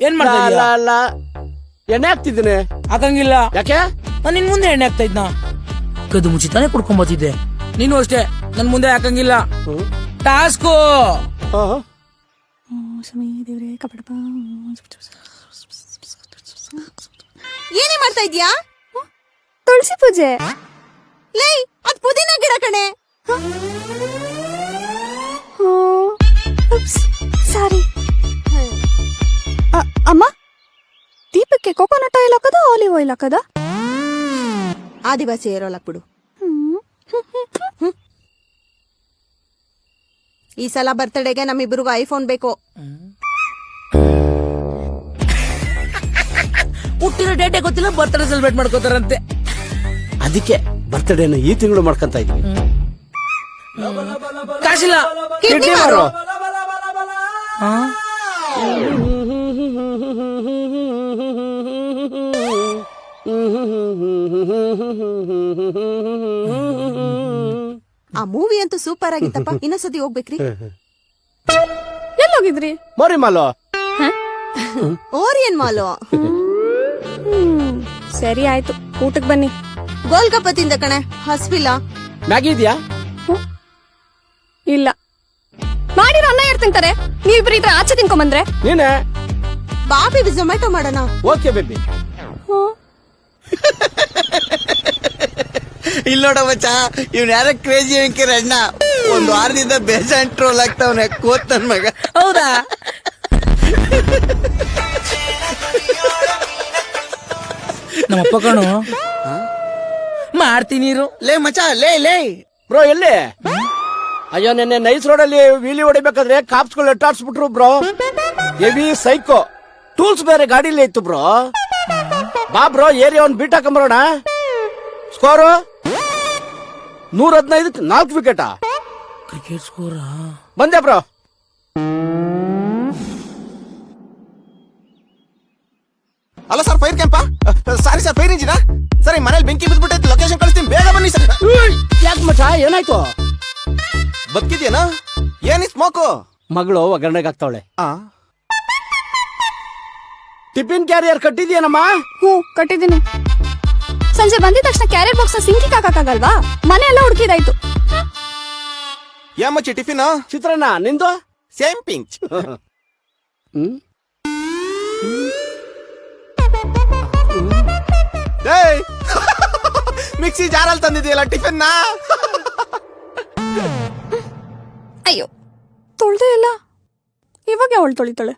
ಏನ್ ಮಾಡ್ತಾ ಅಲ್ಲ ಎಣ್ಣೆ ಹಾಕ್ತಿದ್ದೀನಿ. ಹಾಕಂಗಿಲ್ಲ. ಯಾಕೆ? ನಾನು ನಿನ್ ಮುಂದೆ ಎಣ್ಣೆ ಹಾಕ್ತಾ ಇದ್ನ ಕದ್ದು ಮುಚ್ಚಿ ತಾನೇ ಕುಡ್ಕೊಂಡ್ ಬರ್ತಿದ್ದೆ. ನೀನು ಅಷ್ಟೇ ನನ್ ಮುಂದೆ ಹಾಕಂಗಿಲ್ಲ. ಟಾಸ್ಕು ಏನೇ ಮಾಡ್ತಾ ಇದ್ಯಾ? ತುಳಸಿ ಪೂಜೆ. ಲೇ ಅದ್ ಪುದೀನ ಗಿಡ ಕಣೆ. ಸಾರಿ. ಅಮ್ಮ, ದೀಪಕ್ಕೆ ಕೋಕೋನಟ್ ಆಯಿಲ್ ಹಾಕದ ಆಲಿವ್ ಆಯಿಲ್ ಹಾಕದ? ಆದಿವಾಸಿ ಏರೋಲ್ ಹಾಕ್ಬಿಡು. ಈ ಸಲ ಬರ್ತ್ಡೇಗೆ ನಮ್ಮಿಬ್ರಿಗೂ ಐಫೋನ್ ಬೇಕು. ಹುಟ್ಟಿರೋ ಡೇಟೆ ಗೊತ್ತಿಲ್ಲ, ಬರ್ತ್ಡೇ ಸೆಲೆಬ್ರೇಟ್ ಮಾಡ್ಕೋತಾರಂತೆ. ಅದಕ್ಕೆ ಬರ್ತ್ಡೇನ ಈ ತಿಂಗಳು ಮಾಡ್ಕೊಂತ ಇದೀವಿ. ಕಾಸಿಲ್ಲ. ಕಿಡ್ನಿ ಮಾರು. ಆ ಮೂವಿ ಅಂತೂ ಸೂಪರ್ ಆಗಿತ್ತಪ್ಪ. ಇನ್ನೊಂದ್ಸತಿ ಹೋಗ್ಬೇಕ್ರಿ. ಎಲ್ಲೋಗಿದ್ರಿ? ಮರಿ ಮಾಲು. ಓರಿಯನ್ ಮಾಲು. ಸರಿ ಆಯ್ತು, ಊಟಕ್ ಬನ್ನಿ. ಗೋಲ್ಗಪ್ಪ ತಿಂದ ಕಣೆ, ಹಸ್ವಿಲ್ಲ. ಮ್ಯಾಗಿ ಇದೆಯಾ? ಇಲ್ಲ, ಮಾಡಿರೋ ಅನ್ನ ಯಾರು ತಿಂತಾರೆ? ನೀವಿಬ್ರು ಇದ್ರೆ ಆಚೆ ತಿನ್ಕೊಂಬಂದ್ರೆ. ನೀನೆ ಬಾಬಿ ಝೊಮ್ಯಾಟೊ ಮಾಡೋಣ. Okay baby. ಇಲ್ಲ ನೋಡ ಮಚ್ಚ, ಇವ್ನ ಯಾರ ಕ್ರೇಜಿ ವೆಂಕರ್ ಅಣ್ಣ ಒಂದ್ ವಾರದಿಂದ ಬೇಜಾನ್ ಟ್ರೋಲ್ ಆಗ್ತಾವನೆ ಕೋತ್ ನನ್ ಮಗ. ಹೌದಾ? ನಮ್ಮಪ್ಪ ಕಣು ಮಾಡ್ತೀನಿ. ಲೇ ಮಚ್ಚ, ಲೇ ಬ್ರೋ ಎಲ್ಲಿ? ಅಯ್ಯೋ, ನೆನ್ನೆ ನೈಸ್ ರೋಡಲ್ಲಿ ವೀಲಿ ಹೊಡಿಬೇಕಾದ್ರೆ ಕಾಪ್ಸ್ಗಳು ಎಟ್ಟಾಡ್ಸ್ಬಿಟ್ರು ಬ್ರೋ. Heavy psycho. ಟೂಲ್ಸ್ ಬೇರೆ ಗಾಡಿಲೇ ಇತ್ತು ಬ್ರೋ. ಬಾ ಬ್ರೋ, ಏರಿಯಾ ಒಂದ್ ಬೀಟ್ ಹಾಕೊಂಬರೋಣ. ಸ್ಕೋರು 115ಕ್ಕೆ 4 ವಿಕೆಟಾ? ಕ್ರಿಕೆಟ್ ಸ್ಕೋರ ಬಂದೆ ಬ್ರೋ. ಅಲ್ಲ ಸರ್, ಫೈರ್ ಕ್ಯಾಂಪಾ? ಸಾರಿ ಸರ್, ಫೈರ್ ಇಂಜಿನಾ? ಸರಿ, ಮನೇಲಿ ಬೆಂಕಿ ಬಿದ್ಬಿಟ್ಟೈತೆ, ಲೊಕೇಶನ್ ಕಳಿಸ್ತೀನಿ, ಬೇಗ ಬನ್ನಿ ಸರ್. ಯಾಕೆ ಮಚ್ಚ, ಏನಾಯ್ತು? ಬದುಕಿದ್ಯೇನಾ? ಏನಿ ಸ್ಮೋಕು? ಮಗಳು ಒಗ್ಗರಣೆಗೆ ಹಾಕ್ತಾವಳೆ. Tiffin carrier ಕಟ್ಟಿದ್ಯೇನಮ್ಮ? ಕಟ್ಟಿದ್ದೀನಿ. ಸಂಜೆ ಬಂದಿದ ತಕ್ಷಣ ಕ್ಯಾರಿಯರ್ ಬಾಕ್ಸ್ ಸಿಂಕಿಗೆ ಹಾಕಕ್ಕಾಗಲ್ವಾ? ಮನೆ ಎಲ್ಲ ಹುಡುಕಿದಾಯ್ತು. ಮಚ್ಚಿ ಟಿಫಿನ್? ಚಿತ್ರಾನ್ನ. ನಿಂದು? Same pinch. ಮಿಕ್ಸಿ ಜಾರಲ್ಲಿ ತಂದಿದೆಯಲ್ಲ ಟಿಫಿನ್. ಅಯ್ಯೋ, ತೊಳ್ದೆ ಇಲ್ಲ. ಇವಾಗ ಅವಳು ತೊಳಿತಾಳೆ.